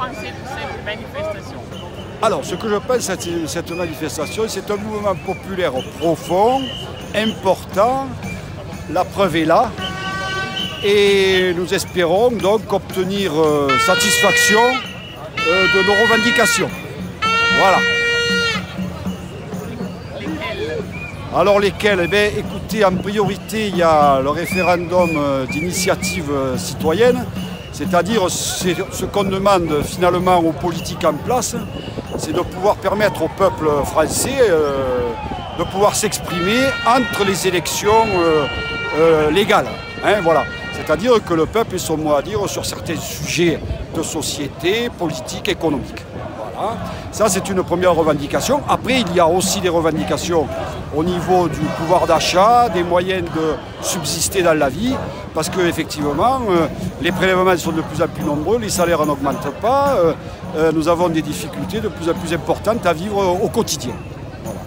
pensez de cette manifestation? Alors, ce que je pense de cette manifestation, c'est un mouvement populaire profond, important. La preuve est là. Et nous espérons donc obtenir satisfaction de nos revendications. Voilà. Lesquelles? Alors lesquelles? Eh bien, écoutez, en priorité, il y a le référendum d'initiative citoyenne, c'est-à-dire ce qu'on demande finalement aux politiques en place, c'est de pouvoir permettre au peuple français de pouvoir s'exprimer entre les élections légales. Hein, voilà. C'est-à-dire que le peuple ait son mot à dire sur certains sujets de société, politique, économique. Voilà. Ça, c'est une première revendication. Après, il y a aussi des revendications au niveau du pouvoir d'achat, des moyens de subsister dans la vie, parce qu'effectivement, les prélèvements sont de plus en plus nombreux, les salaires n'augmentent pas, nous avons des difficultés de plus en plus importantes à vivre au quotidien. Voilà.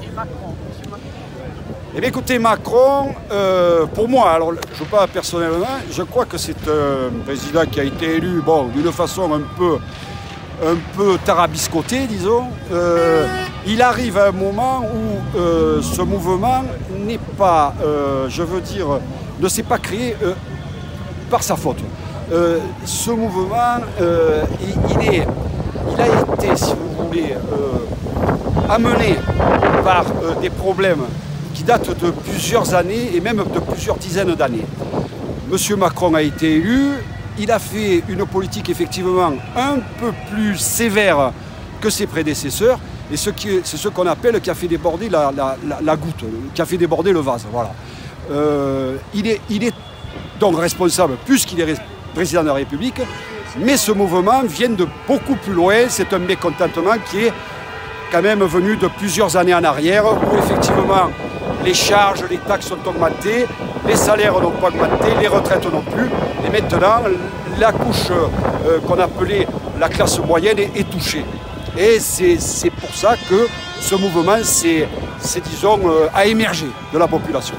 Et Macron, M. Macron? Eh bien, écoutez, Macron, pour moi, alors je ne sais pas personnellement, je crois que c'est un président qui a été élu d'une façon un peu tarabiscotée, disons. Il arrive à un moment où ce mouvement n'est pas, ne s'est pas créé par sa faute. Ce mouvement, il a été, si vous voulez, amené par des problèmes qui datent de plusieurs années et même de plusieurs dizaines d'années. Monsieur Macron a été élu, il a fait une politique effectivement un peu plus sévère que ses prédécesseurs, et c'est ce qu'on appelle qui a fait déborder la goutte, qui a fait déborder le vase. Voilà. Il est donc responsable puisqu'il est président de la République, mais ce mouvement vient de beaucoup plus loin, c'est un mécontentement qui est quand même venu de plusieurs années en arrière, où effectivement les charges, les taxes sont augmentées, les salaires n'ont pas augmenté, les retraites non plus. Et maintenant, la couche qu'on appelait la classe moyenne est touchée. Et c'est pour ça que ce mouvement, disons, a émergé de la population.